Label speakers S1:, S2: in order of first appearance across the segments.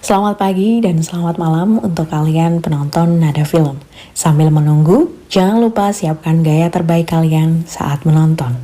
S1: Selamat pagi dan selamat malam untuk kalian penonton Nada Film. Sambil menunggu, jangan lupa siapkan gaya terbaik kalian saat menonton.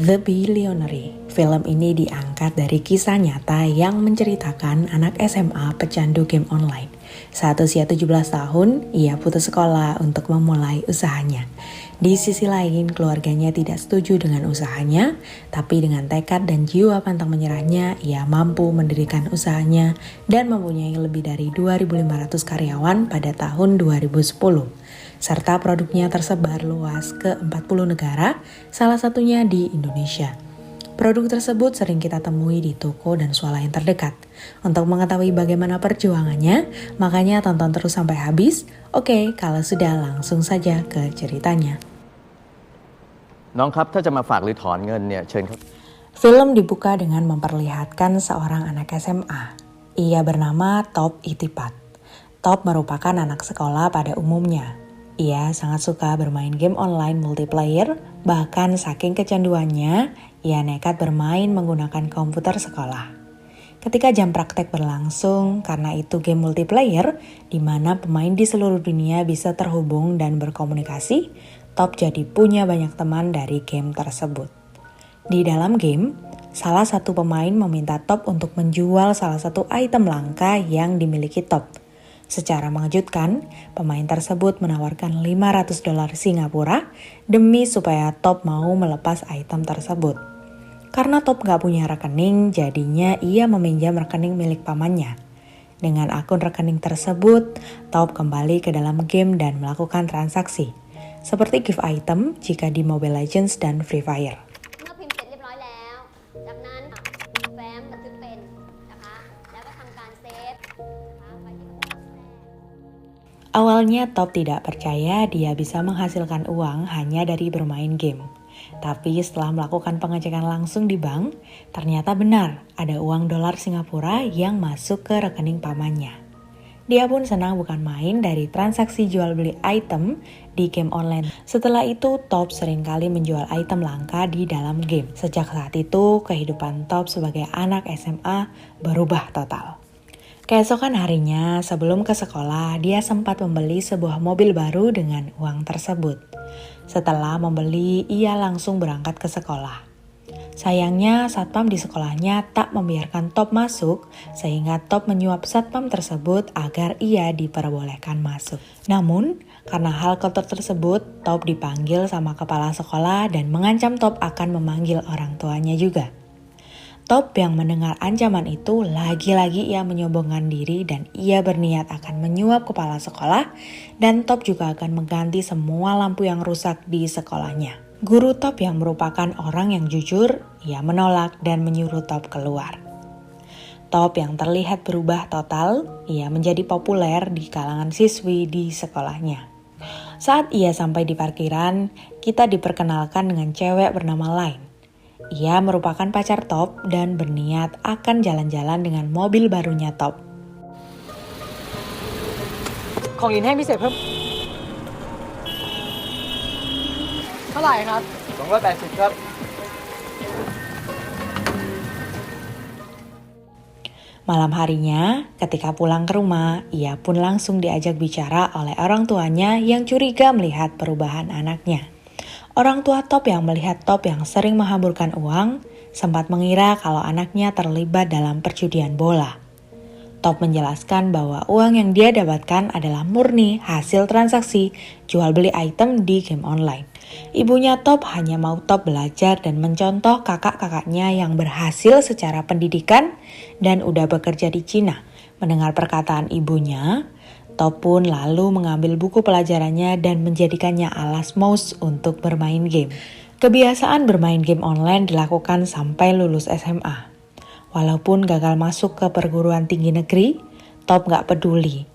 S1: The Billionaire. Film ini diangkat dari kisah nyata yang menceritakan anak SMA pecandu game online. Saat usia 17 tahun, ia putus sekolah untuk memulai usahanya. Di sisi lain, keluarganya tidak setuju dengan usahanya, tapi dengan tekad dan jiwa pantang menyerahnya, ia mampu mendirikan usahanya dan mempunyai lebih dari 2.500 karyawan pada tahun 2010. Serta produknya tersebar luas ke 40 negara, salah satunya di Indonesia. Produk tersebut sering kita temui di toko dan swalayan terdekat. Untuk mengetahui bagaimana perjuangannya, makanya tonton terus sampai habis. Oke, kalau sudah langsung saja ke ceritanya.
S2: น้องครับถ้าจะมาฝากหรือถอนเงินเนี่ยเชิญครับ
S1: Film dibuka dengan memperlihatkan seorang anak SMA. Ia bernama Top Itipat. Top merupakan anak sekolah pada umumnya. Ia sangat suka bermain game online multiplayer, bahkan saking kecanduannya, ia nekat bermain menggunakan komputer sekolah. Ketika jam praktek berlangsung, karena itu game multiplayer, di mana pemain di seluruh dunia bisa terhubung dan berkomunikasi, Top jadi punya banyak teman dari game tersebut. Di dalam game, salah satu pemain meminta Top untuk menjual salah satu item langka yang dimiliki Top. Secara mengejutkan, pemain tersebut menawarkan $500 Singapura demi supaya Top mau melepas item tersebut. Karena Top gak punya rekening, jadinya ia meminjam rekening milik pamannya. Dengan akun rekening tersebut, Top kembali ke dalam game dan melakukan transaksi. Seperti gift item jika di Mobile Legends dan Free Fire. Awalnya Top tidak percaya dia bisa menghasilkan uang hanya dari bermain game. Tapi setelah melakukan pengecekan langsung di bank, ternyata benar ada uang dolar Singapura yang masuk ke rekening pamannya. Dia pun senang bukan main dari transaksi jual beli item di game online. Setelah itu Top seringkali menjual item langka di dalam game. Sejak saat itu kehidupan Top sebagai anak SMA berubah total. Keesokan harinya, sebelum ke sekolah, dia sempat membeli sebuah mobil baru dengan uang tersebut. Setelah membeli, ia langsung berangkat ke sekolah. Sayangnya, satpam di sekolahnya tak membiarkan Top masuk, sehingga Top menyuap satpam tersebut agar ia diperbolehkan masuk. Namun, karena hal kotor tersebut, Top dipanggil sama kepala sekolah dan mengancam Top akan memanggil orang tuanya juga. Top yang mendengar ancaman itu, lagi-lagi ia menyombongkan diri dan ia berniat akan menyuap kepala sekolah dan Top juga akan mengganti semua lampu yang rusak di sekolahnya. Guru Top yang merupakan orang yang jujur, ia menolak dan menyuruh Top keluar. Top yang terlihat berubah total, ia menjadi populer di kalangan siswi di sekolahnya. Saat ia sampai di parkiran, kita diperkenalkan dengan cewek bernama Line. Ia merupakan pacar Top dan berniat akan jalan-jalan dengan mobil barunya Top.
S3: ของหญิงแห้งพิเศษเพิ่มเท่าไหร่ครับ280ครับ
S1: Malam harinya, ketika pulang ke rumah, ia pun langsung diajak bicara oleh orang tuanya yang curiga melihat perubahan anaknya. Orang tua Top yang melihat Top yang sering menghamburkan uang, sempat mengira kalau anaknya terlibat dalam perjudian bola. Top menjelaskan bahwa uang yang dia dapatkan adalah murni hasil transaksi jual beli item di game online. Ibunya Top hanya mau Top belajar dan mencontoh kakak-kakaknya yang berhasil secara pendidikan dan udah bekerja di Cina. Mendengar perkataan ibunya, Top pun lalu mengambil buku pelajarannya dan menjadikannya alas mouse untuk bermain game. Kebiasaan bermain game online dilakukan sampai lulus SMA. Walaupun gagal masuk ke perguruan tinggi negeri, Top gak peduli.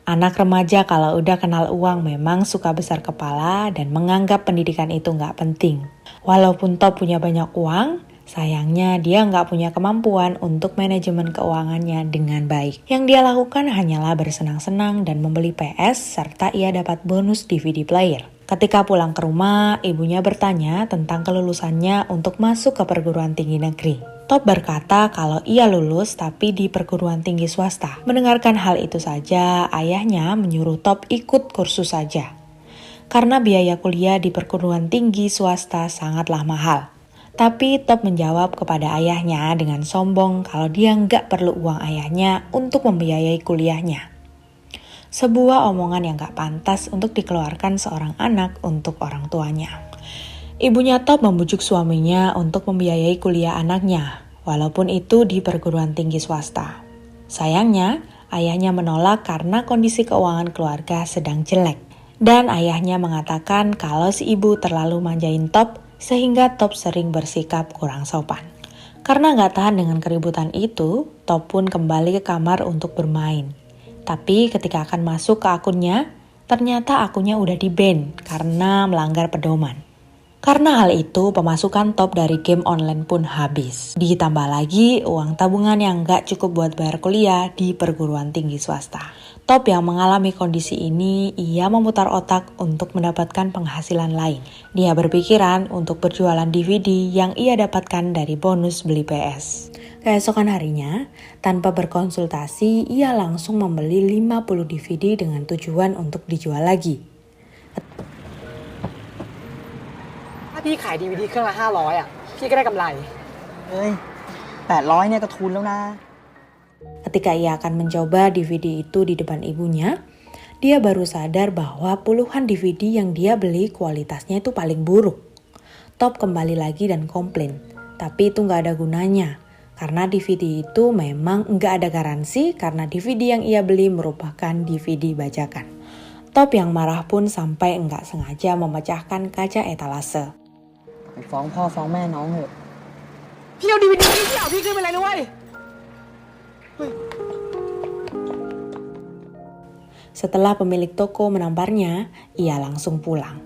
S1: Anak remaja kalau udah kenal uang memang suka besar kepala dan menganggap pendidikan itu gak penting. Walaupun Top punya banyak uang, Sayangnya dia nggak punya kemampuan untuk manajemen keuangannya dengan baik. Yang dia lakukan hanyalah bersenang-senang dan membeli PS serta ia dapat bonus DVD player. Ketika pulang ke rumah, ibunya bertanya tentang kelulusannya untuk masuk ke perguruan tinggi negeri. Top berkata kalau ia lulus tapi di perguruan tinggi swasta. Mendengarkan hal itu saja, ayahnya menyuruh Top ikut kursus saja. Karena biaya kuliah di perguruan tinggi swasta sangatlah mahal. Tapi Top menjawab kepada ayahnya dengan sombong kalau dia nggak perlu uang ayahnya untuk membiayai kuliahnya. Sebuah omongan yang nggak pantas untuk dikeluarkan seorang anak untuk orang tuanya. Ibunya Top membujuk suaminya untuk membiayai kuliah anaknya, walaupun itu di perguruan tinggi swasta. Sayangnya, ayahnya menolak karena kondisi keuangan keluarga sedang jelek. Dan ayahnya mengatakan kalau si ibu terlalu manjain Top, sehingga Top sering bersikap kurang sopan. Karena nggak tahan dengan keributan itu, Top pun kembali ke kamar untuk bermain. Tapi ketika akan masuk ke akunnya, ternyata akunnya udah di-ban karena melanggar pedoman. Karena hal itu, pemasukan Top dari game online pun habis. Ditambah lagi uang tabungan yang nggak cukup buat bayar kuliah di perguruan tinggi swasta. Top yang mengalami kondisi ini, ia memutar otak untuk mendapatkan penghasilan lain. Dia berpikiran untuk berjualan DVD yang ia dapatkan dari bonus beli PS. Keesokan harinya, tanpa berkonsultasi, ia langsung membeli 50 DVD dengan tujuan untuk dijual lagi.
S3: ถ้าพี่ขาย DVD เครื่องละ500อ่ะพี่ก็ได้กำไร
S4: เฮ้ย800เนี่ยก็ทุนแล้วนะ
S1: Ketika ia akan mencoba DVD itu di depan ibunya, dia baru sadar bahwa puluhan DVD yang dia beli kualitasnya itu paling buruk. Top kembali lagi dan komplain, tapi itu nggak ada gunanya. Karena DVD itu memang nggak ada garansi karena DVD yang ia beli merupakan DVD bajakan. Top yang marah pun sampai nggak sengaja memecahkan kaca etalase.
S4: ไปฟ้องพ่อฟ้องแม่น้องเถอะ
S3: พี่เอา DVD พี่เอาพี่ขึ้นไปเลยนะเว้ย
S1: Setelah pemilik toko menamparnya, ia langsung pulang.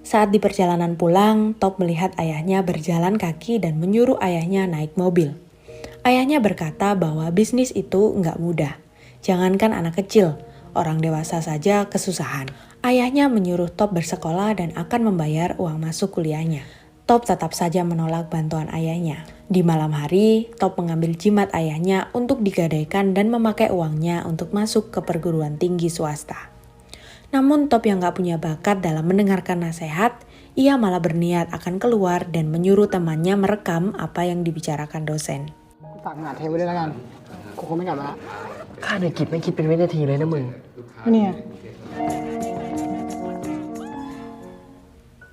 S1: Saat di perjalanan pulang, Top melihat ayahnya berjalan kaki dan menyuruh ayahnya naik mobil. Ayahnya berkata bahwa bisnis itu nggak mudah. Jangankan anak kecil, orang dewasa saja kesusahan. Ayahnya menyuruh Top bersekolah dan akan membayar uang masuk kuliahnya. Top tetap saja menolak bantuan ayahnya. Di malam hari, Top mengambil jimat ayahnya untuk digadaikan dan memakai uangnya untuk masuk ke perguruan tinggi swasta. Namun Top yang gak punya bakat dalam mendengarkan nasihat, ia malah berniat akan keluar dan menyuruh temannya merekam apa yang dibicarakan dosen.
S3: ฝากงานเทปไว้ด้วยแล้วกันกูคงไม่กลับมาละ
S5: ค่าเนกิจไม่คิดเป็นวินาทีเลยนะมึง
S3: เนี่ย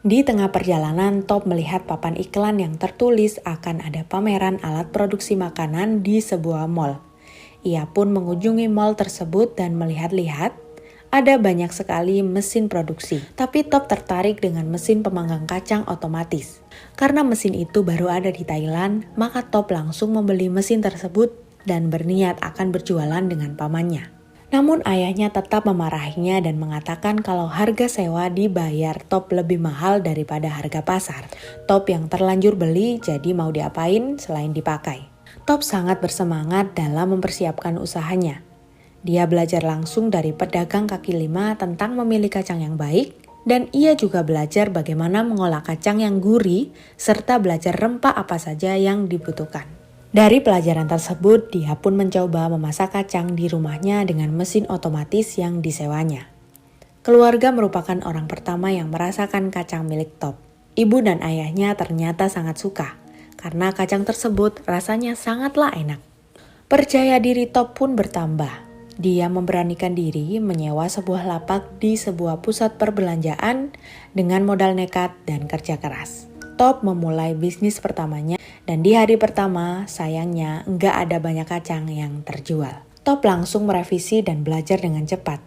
S1: Di tengah perjalanan, Top melihat papan iklan yang tertulis akan ada pameran alat produksi makanan di sebuah mall. Ia pun mengunjungi mall tersebut dan melihat-lihat, ada banyak sekali mesin produksi. Tapi Top tertarik dengan mesin pemanggang kacang otomatis. Karena mesin itu baru ada di Thailand, maka Top langsung membeli mesin tersebut dan berniat akan berjualan dengan pamannya. Namun ayahnya tetap memarahinya dan mengatakan kalau harga sewa dibayar Top lebih mahal daripada harga pasar. Top yang terlanjur beli jadi mau diapain selain dipakai. Top sangat bersemangat dalam mempersiapkan usahanya. Dia belajar langsung dari pedagang kaki lima tentang memilih kacang yang baik, dan ia juga belajar bagaimana mengolah kacang yang gurih serta belajar rempah apa saja yang dibutuhkan. Dari pelajaran tersebut, dia pun mencoba memasak kacang di rumahnya dengan mesin otomatis yang disewanya. Keluarga merupakan orang pertama yang merasakan kacang milik Top. Ibu dan ayahnya ternyata sangat suka, karena kacang tersebut rasanya sangatlah enak. Percaya diri Top pun bertambah. Dia memberanikan diri menyewa sebuah lapak di sebuah pusat perbelanjaan dengan modal nekat dan kerja keras. Top memulai bisnis pertamanya dan di hari pertama sayangnya nggak ada banyak kacang yang terjual. Top langsung merevisi dan belajar dengan cepat.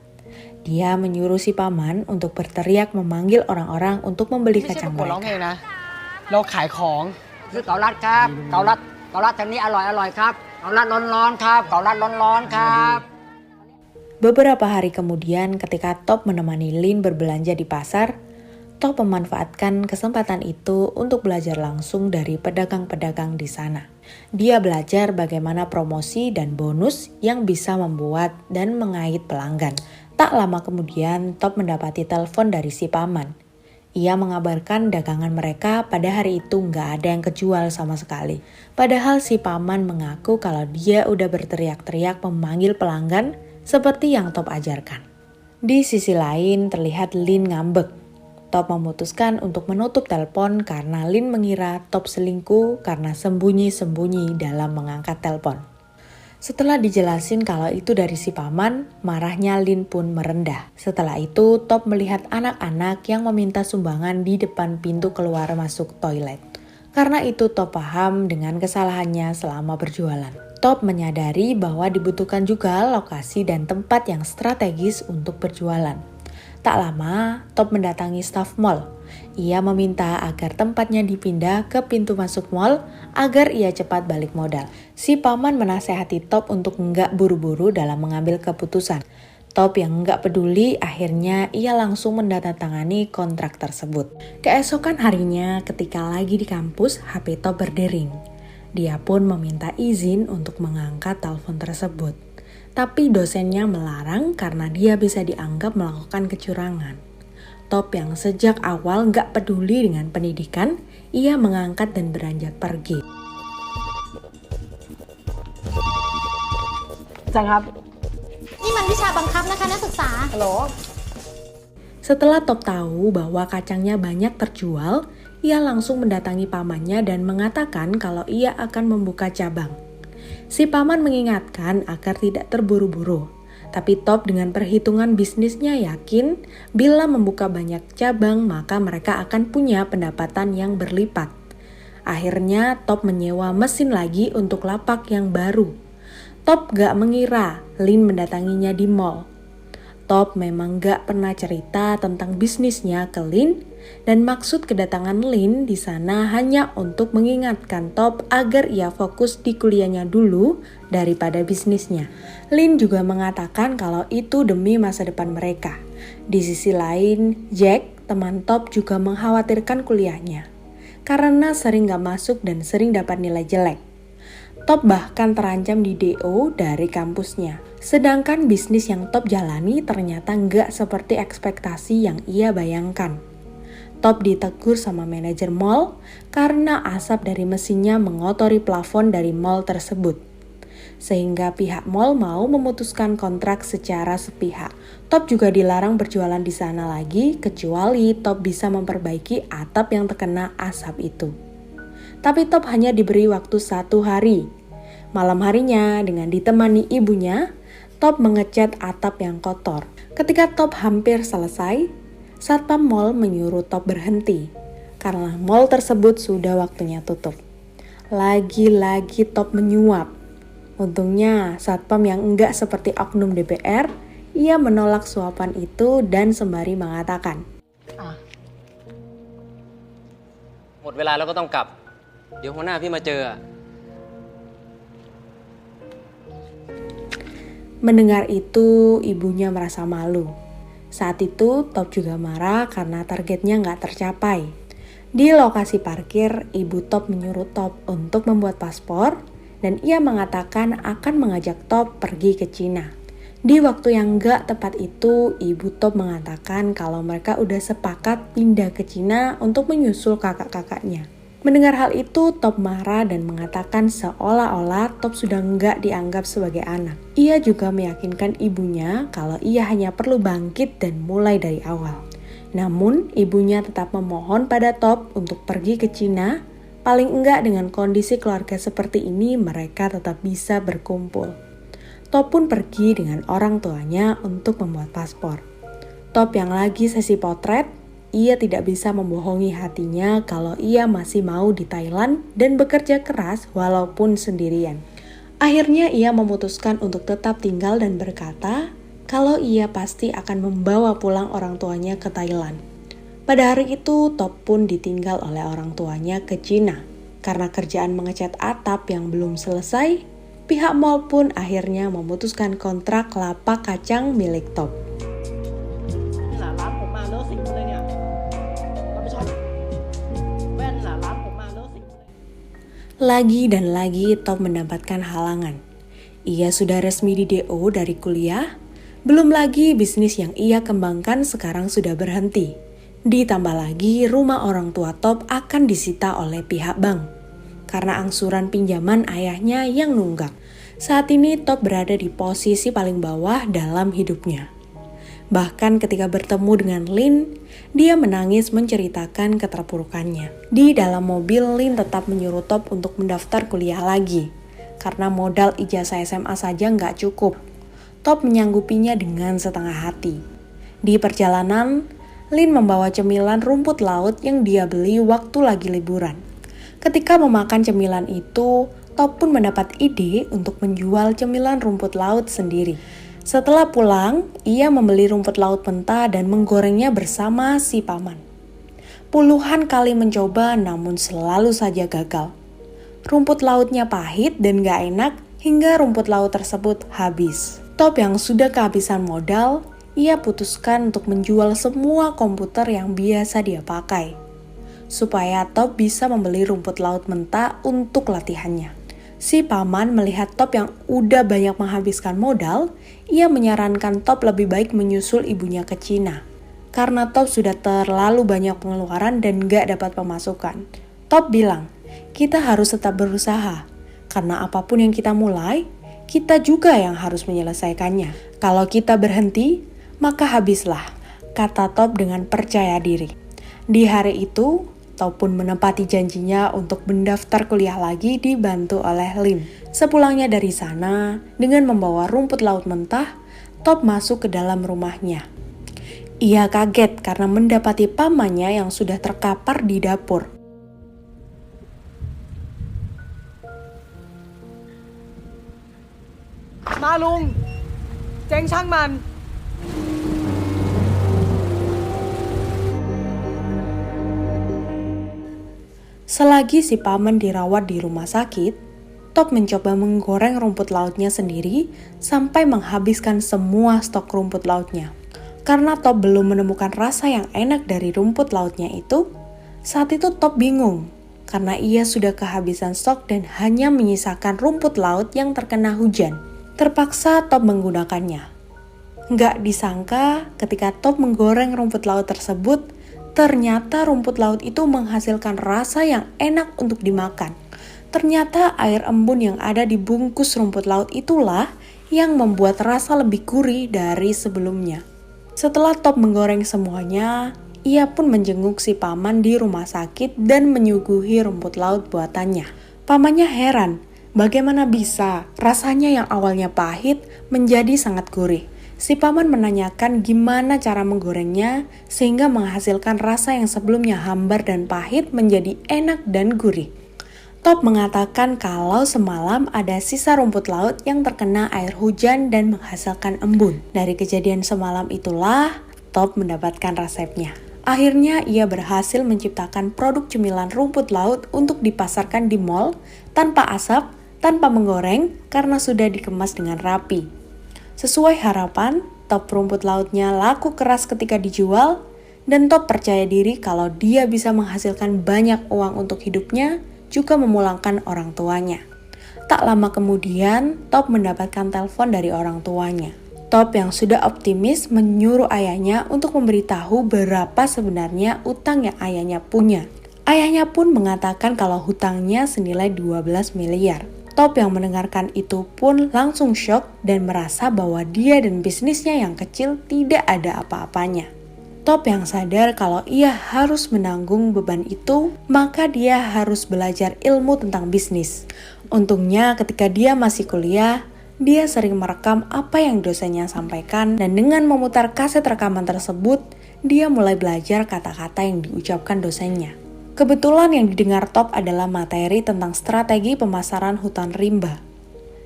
S1: Dia menyuruh si paman untuk berteriak memanggil orang-orang untuk membeli
S3: ไม่ใช่
S1: kacang
S3: ประกวดร้องเพล
S1: mereka.
S3: งนะ เราขายของ
S4: ซื้อเกาลัดครับ เกาลัดทางนี้อร่อยครับ เกาลัดร้อนๆครับ เกาลัดร้อนๆครับ
S1: Beberapa hari kemudian ketika Top menemani Lin berbelanja di pasar, Top memanfaatkan kesempatan itu untuk belajar langsung dari pedagang-pedagang di sana. Dia belajar bagaimana promosi dan bonus yang bisa membuat dan mengait pelanggan. Tak lama kemudian, Top mendapati telepon dari si paman. Ia mengabarkan dagangan mereka pada hari itu nggak ada yang kejual sama sekali. Padahal si paman mengaku kalau dia udah berteriak-teriak memanggil pelanggan seperti yang Top ajarkan. Di sisi lain terlihat Lin ngambek. Top memutuskan untuk menutup telepon karena Lin mengira Top selingkuh karena sembunyi-sembunyi dalam mengangkat telepon. Setelah dijelasin kalau itu dari si paman, marahnya Lin pun merendah. Setelah itu, Top melihat anak-anak yang meminta sumbangan di depan pintu keluar masuk toilet. Karena itu Top paham dengan kesalahannya selama berjualan. Top menyadari bahwa dibutuhkan juga lokasi dan tempat yang strategis untuk berjualan. Tak lama, Top mendatangi staf mall. Ia meminta agar tempatnya dipindah ke pintu masuk mall agar ia cepat balik modal. Si paman menasehati Top untuk enggak buru-buru dalam mengambil keputusan. Top yang enggak peduli, akhirnya ia langsung mendandatangani kontrak tersebut. Keesokan harinya, ketika lagi di kampus, HP Top berdering. Dia pun meminta izin untuk mengangkat telepon tersebut. Tapi dosennya melarang karena dia bisa dianggap melakukan kecurangan. Top yang sejak awal gak peduli dengan pendidikan, ia mengangkat dan beranjak pergi.
S3: อาจารย์ครับ
S6: นี่มันวิชาบังคับนะคะนักศึกษา
S3: ฮัลโหล
S1: Setelah Top tahu bahwa kacangnya banyak terjual, ia langsung mendatangi pamannya dan mengatakan kalau ia akan membuka cabang. Si paman mengingatkan agar tidak terburu-buru. Tapi Top dengan perhitungan bisnisnya yakin bila membuka banyak cabang maka mereka akan punya pendapatan yang berlipat. Akhirnya Top menyewa mesin lagi untuk lapak yang baru. Top gak mengira Lin mendatanginya di mall. Top memang gak pernah cerita tentang bisnisnya ke Lin dan maksud kedatangan Lin di sana hanya untuk mengingatkan Top agar ia fokus di kuliahnya dulu daripada bisnisnya. Lin juga mengatakan kalau itu demi masa depan mereka. Di sisi lain, Jack, teman Top juga mengkhawatirkan kuliahnya karena sering gak masuk dan sering dapat nilai jelek. Top bahkan terancam di DO dari kampusnya. Sedangkan bisnis yang Top jalani ternyata nggak seperti ekspektasi yang ia bayangkan. Top ditegur sama manajer mall karena asap dari mesinnya mengotori plafon dari mall tersebut. Sehingga pihak mall mau memutuskan kontrak secara sepihak. Top juga dilarang berjualan di sana lagi kecuali Top bisa memperbaiki atap yang terkena asap itu. Tapi Top hanya diberi waktu 1 hari. Malam harinya, dengan ditemani ibunya, Top mengecat atap yang kotor. Ketika Top hampir selesai, satpam mall menyuruh Top berhenti karena mall tersebut sudah waktunya tutup. Lagi-lagi Top menyuap. Untungnya, satpam yang enggak seperti oknum DPR, ia menolak suapan itu dan sembari mengatakan,
S7: หมดเวลาแล้วก็ต้องกลับ เดี๋ยวหัวหน้าพี่มาเจอ
S1: Mendengar itu, ibunya merasa malu. Saat itu, Top juga marah karena targetnya nggak tercapai. Di lokasi parkir, ibu Top menyuruh Top untuk membuat paspor dan ia mengatakan akan mengajak Top pergi ke Cina. Di waktu yang nggak tepat itu, ibu Top mengatakan kalau mereka udah sepakat pindah ke Cina untuk menyusul kakak-kakaknya. Mendengar hal itu, Top marah dan mengatakan seolah-olah Top sudah nggak dianggap sebagai anak. Ia juga meyakinkan ibunya kalau ia hanya perlu bangkit dan mulai dari awal. Namun, ibunya tetap memohon pada Top untuk pergi ke Cina. Paling enggak dengan kondisi keluarga seperti ini, mereka tetap bisa berkumpul. Top pun pergi dengan orang tuanya untuk membuat paspor. Top yang lagi sesi potret, ia tidak bisa membohongi hatinya kalau ia masih mau di Thailand dan bekerja keras walaupun sendirian. Akhirnya ia memutuskan untuk tetap tinggal dan berkata kalau ia pasti akan membawa pulang orang tuanya ke Thailand. Pada hari itu, Top pun ditinggal oleh orang tuanya ke Cina. Karena kerjaan mengecat atap yang belum selesai, pihak mall pun akhirnya memutuskan kontrak lapak kacang milik Top. Lagi dan lagi Top mendapatkan halangan. Ia sudah resmi di DO dari kuliah, belum lagi bisnis yang ia kembangkan sekarang sudah berhenti. Ditambah lagi rumah orang tua Top akan disita oleh pihak bank karena angsuran pinjaman ayahnya yang nunggak. Saat ini Top berada di posisi paling bawah dalam hidupnya. Bahkan ketika bertemu dengan Lin, dia menangis menceritakan keterpurukannya. Di dalam mobil, Lin tetap menyuruh Top untuk mendaftar kuliah lagi. Karena modal ijazah SMA saja nggak cukup. Top menyanggupinya dengan setengah hati. Di perjalanan, Lin membawa cemilan rumput laut yang dia beli waktu lagi liburan. Ketika memakan cemilan itu, Top pun mendapat ide untuk menjual cemilan rumput laut sendiri. Setelah pulang, ia membeli rumput laut mentah dan menggorengnya bersama si paman. Puluhan kali mencoba namun selalu saja gagal. Rumput lautnya pahit dan gak enak hingga rumput laut tersebut habis. Top yang sudah kehabisan modal, ia putuskan untuk menjual semua komputer yang biasa dia pakai. Supaya Top bisa membeli rumput laut mentah untuk latihannya. Si paman melihat Top yang udah banyak menghabiskan modal, ia menyarankan Top lebih baik menyusul ibunya ke Cina. Karena Top sudah terlalu banyak pengeluaran dan gak dapat pemasukan. Top bilang, kita harus tetap berusaha. Karena apapun yang kita mulai, kita juga yang harus menyelesaikannya. Kalau kita berhenti, maka habislah, kata Top dengan percaya diri. Di hari itu, Top pun menepati janjinya untuk mendaftar kuliah lagi dibantu oleh Lin. Sepulangnya dari sana, dengan membawa rumput laut mentah, Top masuk ke dalam rumahnya. Ia kaget karena mendapati pamannya yang sudah terkapar di dapur.
S3: Ma Lung, Ceng Chang Man.
S1: Selagi si paman dirawat di rumah sakit, Top mencoba menggoreng rumput lautnya sendiri sampai menghabiskan semua stok rumput lautnya. Karena Top belum menemukan rasa yang enak dari rumput lautnya itu, saat itu Top bingung karena ia sudah kehabisan stok dan hanya menyisakan rumput laut yang terkena hujan. Terpaksa Top menggunakannya. Nggak disangka ketika Top menggoreng rumput laut tersebut, ternyata rumput laut itu menghasilkan rasa yang enak untuk dimakan. Ternyata air embun yang ada di bungkus rumput laut itulah yang membuat rasa lebih gurih dari sebelumnya. Setelah Top menggoreng semuanya, ia pun menjenguk si paman di rumah sakit dan menyuguhi rumput laut buatannya. Pamannya heran, bagaimana bisa rasanya yang awalnya pahit menjadi sangat gurih. Si paman menanyakan gimana cara menggorengnya sehingga menghasilkan rasa yang sebelumnya hambar dan pahit menjadi enak dan gurih. Top mengatakan kalau semalam ada sisa rumput laut yang terkena air hujan dan menghasilkan embun. Dari kejadian semalam itulah Top mendapatkan resepnya. Akhirnya ia berhasil menciptakan produk cemilan rumput laut untuk dipasarkan di mall tanpa asap, tanpa menggoreng karena sudah dikemas dengan rapi. Sesuai harapan, Top rumput lautnya laku keras ketika dijual dan Top percaya diri kalau dia bisa menghasilkan banyak uang untuk hidupnya, juga memulangkan orang tuanya. Tak lama kemudian, Top mendapatkan telepon dari orang tuanya. Top yang sudah optimis menyuruh ayahnya untuk memberitahu berapa sebenarnya utang yang ayahnya punya. Ayahnya pun mengatakan kalau hutangnya senilai 12 miliar. Top yang mendengarkan itu pun langsung shock dan merasa bahwa dia dan bisnisnya yang kecil tidak ada apa-apanya. Top yang sadar kalau ia harus menanggung beban itu, maka dia harus belajar ilmu tentang bisnis. Untungnya ketika dia masih kuliah, dia sering merekam apa yang dosennya sampaikan dan dengan memutar kaset rekaman tersebut, dia mulai belajar kata-kata yang diucapkan dosennya. Kebetulan yang didengar Top adalah materi tentang strategi pemasaran hutan rimba,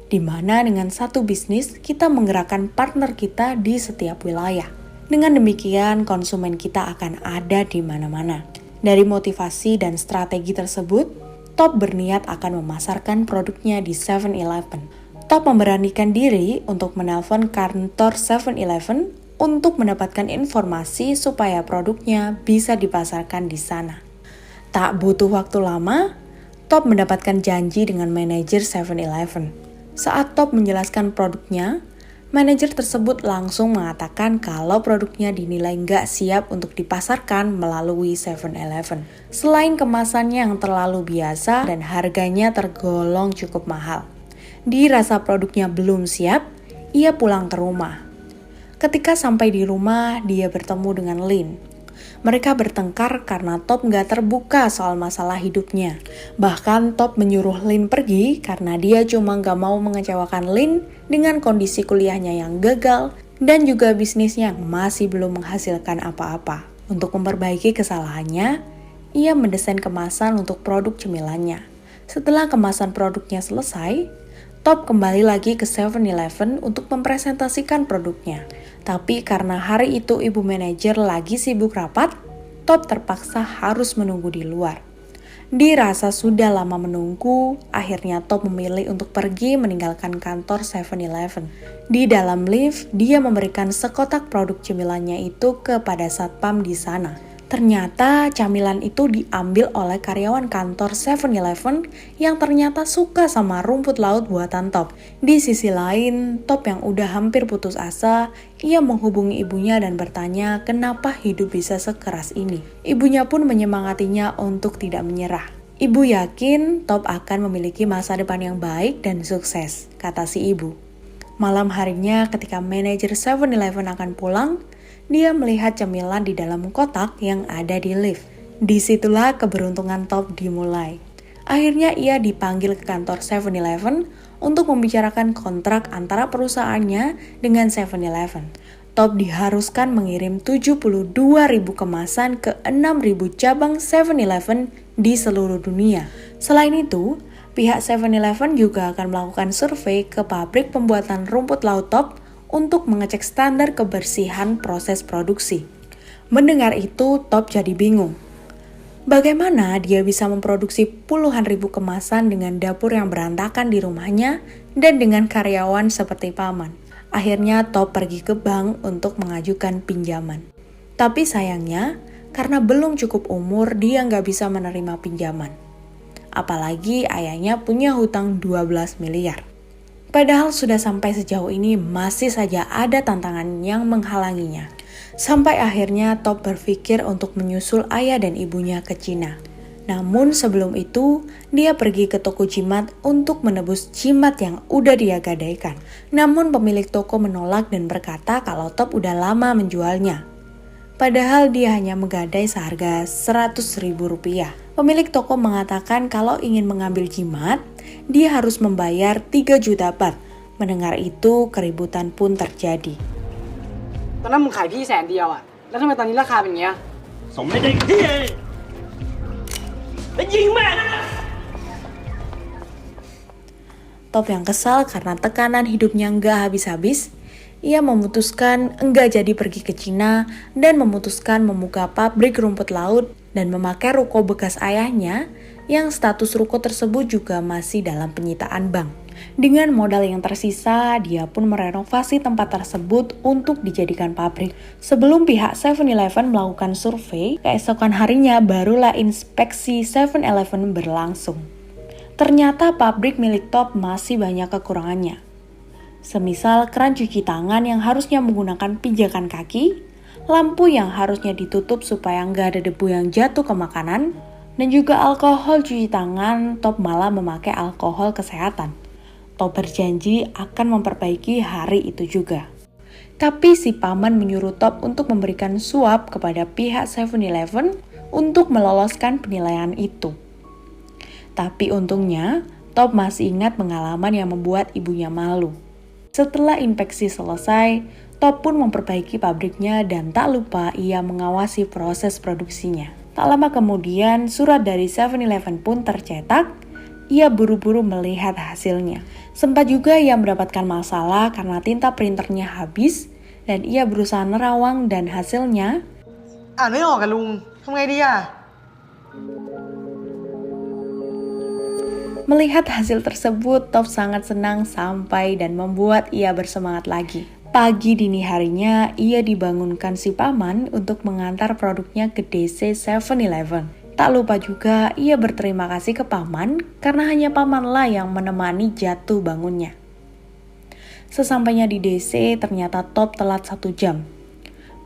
S1: di mana dengan satu bisnis kita menggerakkan partner kita di setiap wilayah. Dengan demikian, konsumen kita akan ada di mana-mana. Dari motivasi dan strategi tersebut, Top berniat akan memasarkan produknya di 7-Eleven. Top memberanikan diri untuk menelpon kantor 7-Eleven untuk mendapatkan informasi supaya produknya bisa dipasarkan di sana. Tak butuh waktu lama, Top mendapatkan janji dengan manajer 7-Eleven. Saat Top menjelaskan produknya, manajer tersebut langsung mengatakan kalau produknya dinilai nggak siap untuk dipasarkan melalui 7-Eleven. Selain kemasannya yang terlalu biasa dan harganya tergolong cukup mahal. Dirasa produknya belum siap, ia pulang ke rumah. Ketika sampai di rumah, dia bertemu dengan Lin. Mereka bertengkar karena Top nggak terbuka soal masalah hidupnya. Bahkan Top menyuruh Lin pergi karena dia cuma nggak mau mengecewakan Lin dengan kondisi kuliahnya yang gagal dan juga bisnisnya yang masih belum menghasilkan apa-apa. Untuk memperbaiki kesalahannya, ia mendesain kemasan untuk produk cemilannya. Setelah kemasan produknya selesai, Top kembali lagi ke 7-Eleven untuk mempresentasikan produknya. Tapi karena hari itu ibu manajer lagi sibuk rapat, Top terpaksa harus menunggu di luar. Dirasa sudah lama menunggu, akhirnya Top memilih untuk pergi meninggalkan kantor 7-Eleven. Di dalam lift, dia memberikan sekotak produk cemilannya itu kepada satpam di sana. Ternyata camilan itu diambil oleh karyawan kantor 7-Eleven yang ternyata suka sama rumput laut buatan Top. Di sisi lain, Top yang udah hampir putus asa, ia menghubungi ibunya dan bertanya kenapa hidup bisa sekeras ini. Ibunya pun menyemangatinya untuk tidak menyerah. Ibu yakin Top akan memiliki masa depan yang baik dan sukses, kata si ibu. Malam harinya ketika manajer 7-Eleven akan pulang, dia melihat cemilan di dalam kotak yang ada di lift. Disitulah keberuntungan Top dimulai. Akhirnya ia dipanggil ke kantor 7-Eleven untuk membicarakan kontrak antara perusahaannya dengan 7-Eleven. Top diharuskan mengirim 72.000 kemasan ke 6.000 cabang 7-Eleven di seluruh dunia. Selain itu, pihak 7-Eleven juga akan melakukan survei ke pabrik pembuatan rumput laut Top untuk mengecek standar kebersihan proses produksi. Mendengar itu, Top jadi bingung. Bagaimana dia bisa memproduksi puluhan ribu kemasan dengan dapur yang berantakan di rumahnya dan dengan karyawan seperti paman? Akhirnya Top pergi ke bank untuk mengajukan pinjaman. Tapi sayangnya, karena belum cukup umur, dia nggak bisa menerima pinjaman. Apalagi ayahnya punya hutang 12 miliar. Padahal sudah sampai sejauh ini masih saja ada tantangan yang menghalanginya. Sampai akhirnya Top berpikir untuk menyusul ayah dan ibunya ke Cina. Namun sebelum itu, dia pergi ke toko jimat untuk menebus jimat yang udah dia gadaikan. Namun pemilik toko menolak dan berkata kalau Top udah lama menjualnya. Padahal dia hanya menggadai seharga Rp100.000. Pemilik toko mengatakan kalau ingin mengambil jimat, dia harus membayar 3 juta baht. Mendengar itu, keributan pun terjadi.
S4: ตอนนั้นมึงขายพี่100,000อ่ะแล้วทำไมตอนนี้ราคาเป็นอย่างเงี้ย
S5: สมไม่ได้ที่แล้วยิงแม่ง
S1: Top yang kesal karena tekanan hidupnya nggak habis-habis, ia memutuskan enggak jadi pergi ke Cina dan memutuskan membuka pabrik rumput laut dan memakai ruko bekas ayahnya yang status ruko tersebut juga masih dalam penyitaan bank. Dengan modal yang tersisa, dia pun merenovasi tempat tersebut untuk dijadikan pabrik. Sebelum pihak 7-Eleven melakukan survei, keesokan harinya barulah inspeksi 7-Eleven berlangsung. Ternyata pabrik milik Top masih banyak kekurangannya. Semisal keran cuci tangan yang harusnya menggunakan pijakan kaki, lampu yang harusnya ditutup supaya nggak ada debu yang jatuh ke makanan, dan juga alkohol cuci tangan. Top malah memakai alkohol kesehatan. Top berjanji akan memperbaiki hari itu juga. Tapi si paman menyuruh Top untuk memberikan suap kepada pihak 7-Eleven untuk meloloskan penilaian itu. Tapi untungnya, Top masih ingat pengalaman yang membuat ibunya malu. Setelah inspeksi selesai, Top pun memperbaiki pabriknya dan tak lupa ia mengawasi proses produksinya. Tak lama kemudian, surat dari 7-Eleven pun tercetak. Ia buru-buru melihat hasilnya. Sempat juga ia mendapatkan masalah karena tinta printernya habis dan ia berusaha nerawang dan hasilnya
S3: อ่านไม่ออกอะลุงทำไงดีอะ
S1: Melihat hasil tersebut, Top sangat senang sampai dan membuat ia bersemangat lagi. Pagi dini harinya, ia dibangunkan si paman untuk mengantar produknya ke DC 7-Eleven. Tak lupa juga ia berterima kasih ke paman karena hanya pamanlah yang menemani jatuh bangunnya. Sesampainya di DC, ternyata Top telat 1 jam.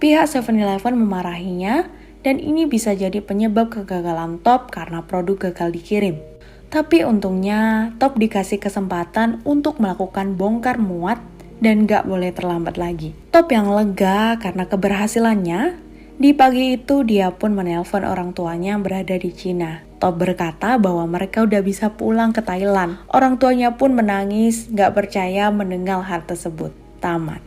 S1: Pihak 7-Eleven memarahinya dan ini bisa jadi penyebab kegagalan Top karena produk gagal dikirim. Tapi untungnya Top dikasih kesempatan untuk melakukan bongkar muat dan gak boleh terlambat lagi. Top yang lega karena keberhasilannya, di pagi itu dia pun menelpon orang tuanya yang berada di Cina. Top berkata bahwa mereka udah bisa pulang ke Thailand. Orang tuanya pun menangis, gak percaya mendengar hal tersebut. Tamat.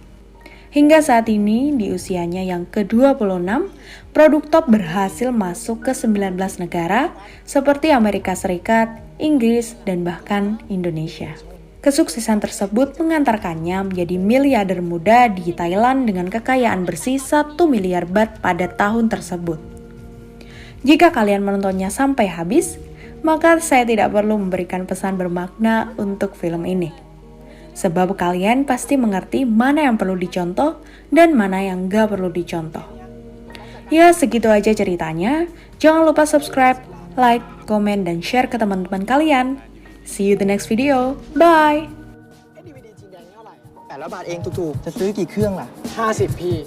S1: Hingga saat ini, di usianya yang ke-26, produk Top berhasil masuk ke 19 negara seperti Amerika Serikat, Inggris, dan bahkan Indonesia. Kesuksesan tersebut mengantarkannya menjadi miliarder muda di Thailand dengan kekayaan bersih 1 miliar baht pada tahun tersebut. Jika kalian menontonnya sampai habis, maka saya tidak perlu memberikan pesan bermakna untuk film ini. Sebab kalian pasti mengerti mana yang perlu dicontoh dan mana yang gak perlu dicontoh. Ya segitu aja ceritanya. Jangan lupa subscribe, like, komen, dan share ke teman-teman kalian. See you the next video. Bye!
S3: 8 บาทเองถูกๆ จะซื้อกี่เครื่องล่ะ 50 พี่